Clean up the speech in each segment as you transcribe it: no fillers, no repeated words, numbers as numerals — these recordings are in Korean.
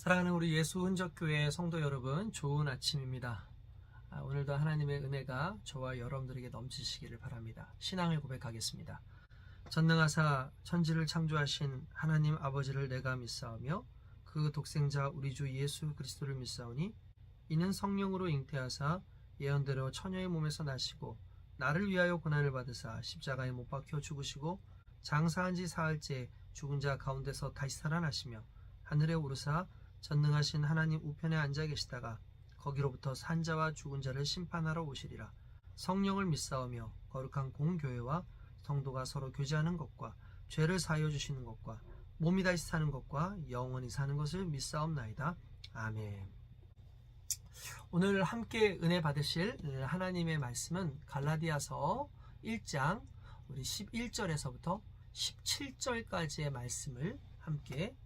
사랑하는 우리 예수 흔적교회 성도 여러분, 좋은 아침입니다. 오늘도 하나님의 은혜가 저와 여러분들에게 넘치시기를 바랍니다. 신앙을 고백하겠습니다. 전능하사 천지를 창조하신 하나님 아버지를 내가 믿사오며 그 독생자 우리 주 예수 그리스도를 믿사오니 이는 성령으로 잉태하사 예언대로 처녀의 몸에서 나시고 나를 위하여 고난을 받으사 십자가에 못 박혀 죽으시고 장사한 지 사흘째 죽은 자 가운데서 다시 살아나시며 하늘에 오르사 전능하신 하나님 우편에 앉아 계시다가 거기로부터 산자와 죽은 자를 심판하러 오시리라. 성령을 믿사오며 거룩한 공교회와 성도가 서로 교제하는 것과 죄를 사하여 주시는 것과 몸이 다시 사는 것과 영원히 사는 것을 믿사옵나이다. 아멘. 오늘 함께 은혜 받으실 하나님의 말씀은 갈라디아서 1장 우리 11절에서부터 17절까지의 말씀을 함께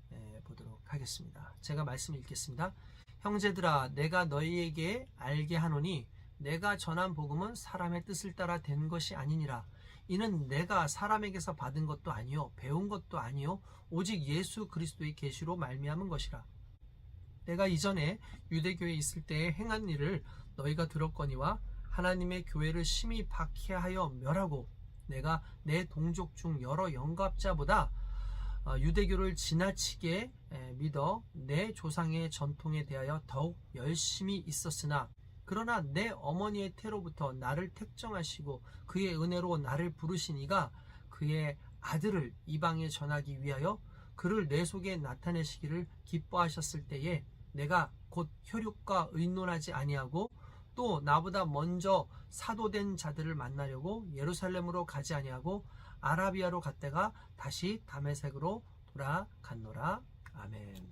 보도록 하겠습니다. 제가 말씀 읽겠습니다. 형제들아, 내가 너희에게 알게 하노니 내가 전한 복음은 사람의 뜻을 따라 된 것이 아니니라. 이는 내가 사람에게서 받은 것도 아니요 배운 것도 아니요 오직 예수 그리스도의 계시로 말미암은 것이라. 내가 이전에 유대교에 있을 때에 행한 일을 너희가 들었거니와 하나님의 교회를 심히 박해하여 멸하고 내가 내 동족 중 여러 영갑자보다 유대교를 지나치게 믿어 내 조상의 전통에 대하여 더욱 열심히 있었으나 그러나 내 어머니의 태로부터 나를 택정하시고 그의 은혜로 나를 부르신 이가 그의 아들을 이방에 전하기 위하여 그를 내 속에 나타내시기를 기뻐하셨을 때에 내가 곧 혈육과 의논하지 아니하고 또 나보다 먼저 사도된 자들을 만나려고 예루살렘으로 가지 아니하고 아라비아로 갔다가 다시 다메섹으로 돌아갔노라. 아멘.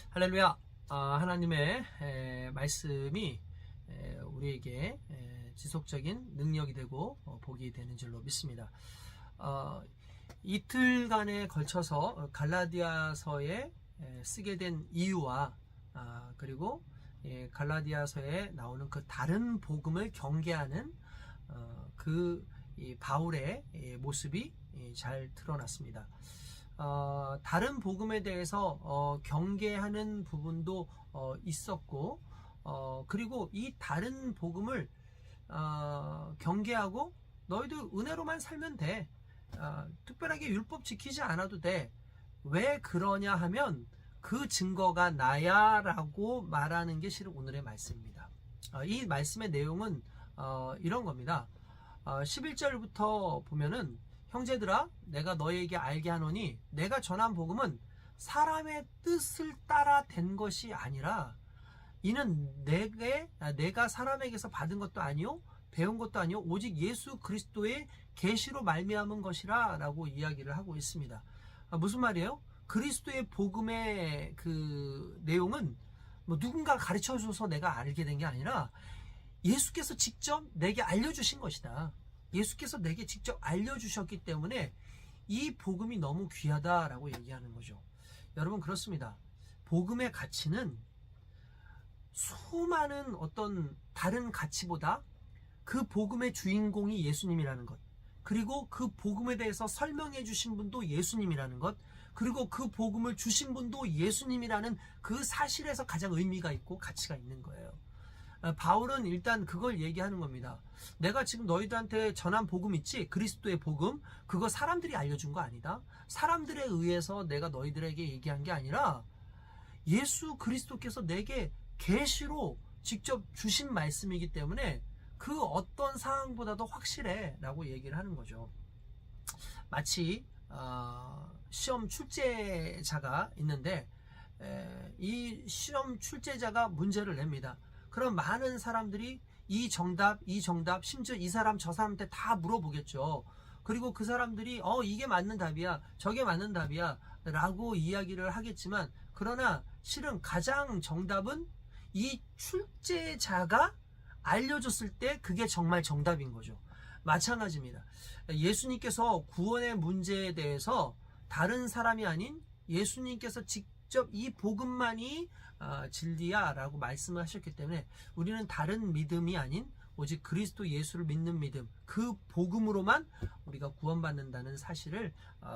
할렐루야. 하나님의 말씀이 우리에게 지속적인 능력이 되고 복이 되는 줄로 믿습니다. 이틀간에 걸쳐서 갈라디아서에 쓰게 된 이유와 그리고 갈라디아서에 나오는 그 다른 복음을 경계하는 이 바울의 모습이 잘 드러났습니다. 다른 복음에 대해서 경계하는 부분도 있었고 그리고 이 다른 복음을 경계하고 너희들 은혜로만 살면 돼. 특별하게 율법 지키지 않아도 돼. 왜 그러냐 하면 그 증거가 나야 라고 말하는 게 실은 오늘의 말씀입니다. 이 말씀의 내용은 이런 겁니다. 11절부터 보면은 형제들아, 내가 너희에게 알게 하노니 내가 전한 복음은 사람의 뜻을 따라 된 것이 아니라 이는 내가 사람에게서 받은 것도 아니요 배운 것도 아니요 오직 예수 그리스도의 계시로 말미암은 것이라 라고 이야기를 하고 있습니다. 무슨 말이에요? 그리스도의 복음의 그 내용은 뭐 누군가 가르쳐줘서 내가 알게 된 게 아니라 예수께서 직접 내게 알려주신 것이다. 예수께서 내게 직접 알려주셨기 때문에 이 복음이 너무 귀하다라고 얘기하는 거죠. 여러분, 그렇습니다. 복음의 가치는 수많은 어떤 다른 가치보다 그 복음의 주인공이 예수님이라는 것, 그리고 그 복음에 대해서 설명해 주신 분도 예수님이라는 것, 그리고 그 복음을 주신 분도 예수님이라는 그 사실에서 가장 의미가 있고 가치가 있는 거예요. 바울은 일단 그걸 얘기하는 겁니다. 내가 지금 너희들한테 전한 복음 있지? 그리스도의 복음, 그거 사람들이 알려준 거 아니다. 사람들에 의해서 내가 너희들에게 얘기한 게 아니라 예수 그리스도께서 내게 계시로 직접 주신 말씀이기 때문에 그 어떤 상황보다도 확실해 라고 얘기를 하는 거죠. 마치 시험 출제자가 있는데 이 시험 출제자가 문제를 냅니다. 그럼 많은 사람들이 이 정답, 심지어 이 사람 저 사람한테 다 물어보겠죠. 그리고 그 사람들이 이게 맞는 답이야, 저게 맞는 답이야 라고 이야기를 하겠지만, 그러나 실은 가장 정답은 이 출제자가 알려줬을 때 그게 정말 정답인 거죠. 마찬가지입니다. 예수님께서 구원의 문제에 대해서 다른 사람이 아닌 예수님께서 직접 이 복음만이 진리야 라고 말씀을 하셨기 때문에 우리는 다른 믿음이 아닌 오직 그리스도 예수를 믿는 믿음, 그 복음으로만 우리가 구원받는다는 사실을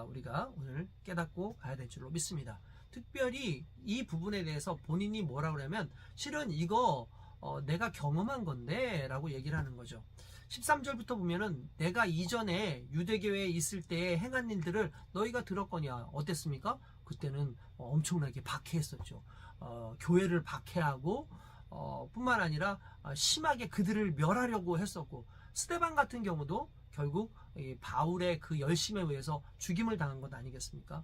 우리가 오늘 깨닫고 가야 될 줄로 믿습니다. 특별히 이 부분에 대해서 본인이 뭐라 그러냐면 실은 이거 내가 경험한 건데 라고 얘기를 하는 거죠. 13절부터 보면은 내가 이전에 유대교회에 있을 때 행한 일들을 너희가 들었거냐 어땠습니까? 그때는 엄청나게 박해했었죠. 교회를 박해하고 뿐만 아니라 심하게 그들을 멸하려고 했었고, 스데반 같은 경우도 결국 바울의 그 열심에 의해서 죽임을 당한 것 아니겠습니까?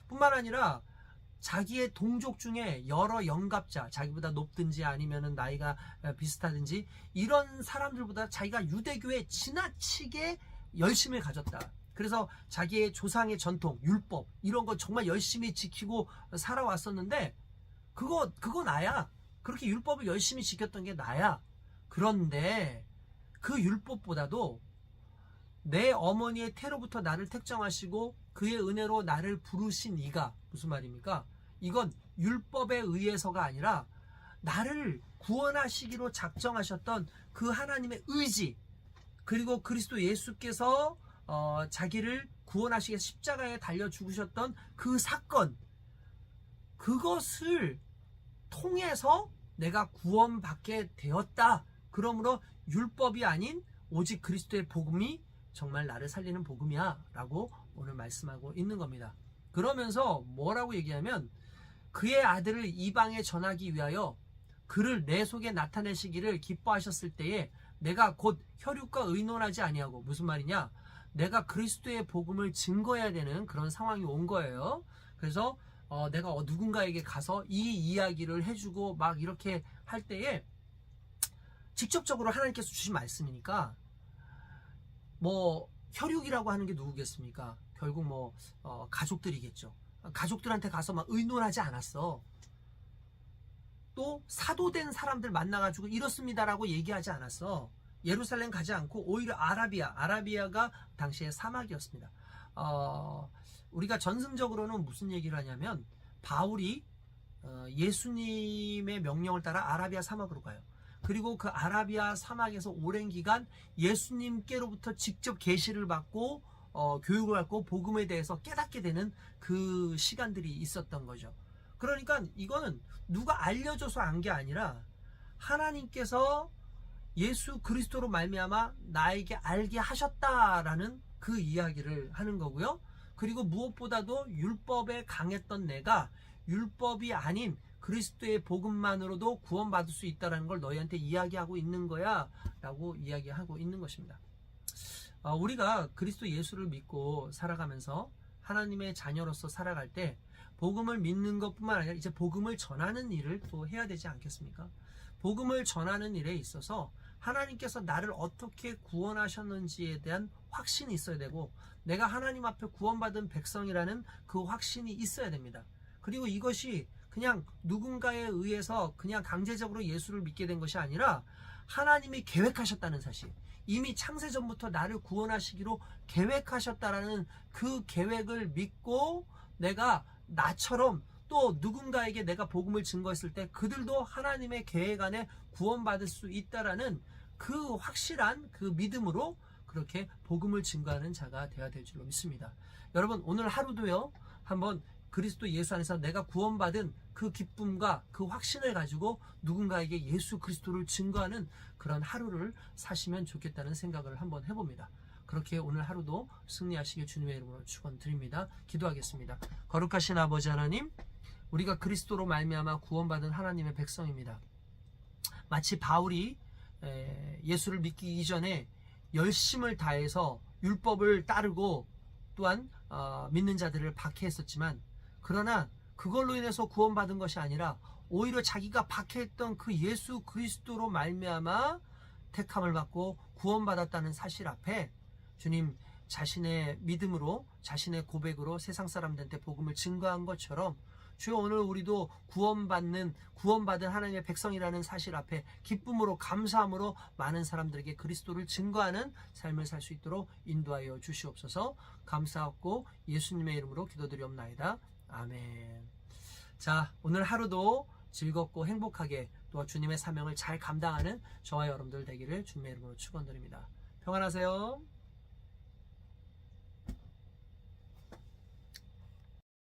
뿐만 아니라 자기의 동족 중에 여러 영갑자, 자기보다 높든지 아니면은 나이가 비슷하든지 이런 사람들보다 자기가 유대교에 지나치게 열심을 가졌다. 그래서 자기의 조상의 전통, 율법 이런 거 정말 열심히 지키고 살아왔었는데 그거 나야. 그렇게 율법을 열심히 지켰던 게 나야. 그런데 그 율법보다도 내 어머니의 태로부터 나를 택정하시고 그의 은혜로 나를 부르신 이가, 무슨 말입니까? 이건 율법에 의해서가 아니라 나를 구원하시기로 작정하셨던 그 하나님의 의지, 그리고 그리스도 예수께서 자기를 구원하시기 위해서 십자가에 달려 죽으셨던 그 사건, 그것을 통해서 내가 구원받게 되었다. 그러므로 율법이 아닌 오직 그리스도의 복음이 정말 나를 살리는 복음이야 라고 오늘 말씀하고 있는 겁니다. 그러면서 뭐라고 얘기하면 그의 아들을 이방에 전하기 위하여 그를 내 속에 나타내시기를 기뻐하셨을 때에 내가 곧 혈육과 의논하지 아니하고, 무슨 말이냐, 내가 그리스도의 복음을 증거해야 되는 그런 상황이 온 거예요. 그래서 내가 누군가에게 가서 이 이야기를 해주고 막 이렇게 할 때에 직접적으로 하나님께서 주신 말씀이니까, 뭐 혈육이라고 하는 게 누구겠습니까? 결국 가족들이겠죠. 가족들한테 가서 막 의논하지 않았어. 또 사도된 사람들 만나가지고 이렇습니다라고 얘기하지 않았어. 예루살렘 가지 않고 오히려 아라비아가 당시에 사막이었습니다. 우리가 전승적으로는 무슨 얘기를 하냐면 바울이 예수님의 명령을 따라 아라비아 사막으로 가요. 그리고 그 아라비아 사막에서 오랜 기간 예수님께로부터 직접 계시를 받고 교육을 받고 복음에 대해서 깨닫게 되는 그 시간들이 있었던 거죠. 그러니까 이거는 누가 알려줘서 안 게 아니라 하나님께서 예수 그리스도로 말미암아 나에게 알게 하셨다라는 그 이야기를 하는 거고요. 그리고 무엇보다도 율법에 강했던 내가 율법이 아닌 그리스도의 복음만으로도 구원받을 수 있다는 걸 너희한테 이야기하고 있는 거야 라고 이야기하고 있는 것입니다. 우리가 그리스도 예수를 믿고 살아가면서 하나님의 자녀로서 살아갈 때 복음을 믿는 것뿐만 아니라 이제 복음을 전하는 일을 또 해야 되지 않겠습니까? 복음을 전하는 일에 있어서 하나님께서 나를 어떻게 구원하셨는지에 대한 확신이 있어야 되고, 내가 하나님 앞에 구원받은 백성이라는 그 확신이 있어야 됩니다. 그리고 이것이 그냥 누군가에 의해서 그냥 강제적으로 예수를 믿게 된 것이 아니라 하나님이 계획하셨다는 사실, 이미 창세전부터 나를 구원하시기로 계획하셨다라는 그 계획을 믿고 내가 나처럼 또 누군가에게 내가 복음을 증거했을 때 그들도 하나님의 계획 안에 구원받을 수 있다라는 그 확실한 그 믿음으로 그렇게 복음을 증거하는 자가 되어야 될 줄로 믿습니다. 여러분, 오늘 하루도요, 한번 그리스도 예수 안에서 내가 구원받은 그 기쁨과 그 확신을 가지고 누군가에게 예수 그리스도를 증거하는 그런 하루를 사시면 좋겠다는 생각을 한번 해봅니다. 그렇게 오늘 하루도 승리하시길 주님의 이름으로 축원드립니다. 기도하겠습니다. 거룩하신 아버지 하나님, 우리가 그리스도로 말미암아 구원받은 하나님의 백성입니다. 마치 바울이 예수를 믿기 이전에 열심을 다해서 율법을 따르고 또한 믿는 자들을 박해했었지만, 그러나 그걸로 인해서 구원받은 것이 아니라 오히려 자기가 박해했던 그 예수 그리스도로 말미암아 택함을 받고 구원받았다는 사실 앞에 주님, 자신의 믿음으로, 자신의 고백으로 세상 사람들한테 복음을 증거한 것처럼 주여, 오늘 우리도 구원받은 하나님의 백성이라는 사실 앞에 기쁨으로, 감사함으로 많은 사람들에게 그리스도를 증거하는 삶을 살 수 있도록 인도하여 주시옵소서. 감사하고 예수님의 이름으로 기도드리옵나이다. 아멘. 자, 오늘 하루도 즐겁고 행복하게 또 주님의 사명을 잘 감당하는 저와 여러분들 되기를 주님의 이름으로 축원드립니다. 평안하세요.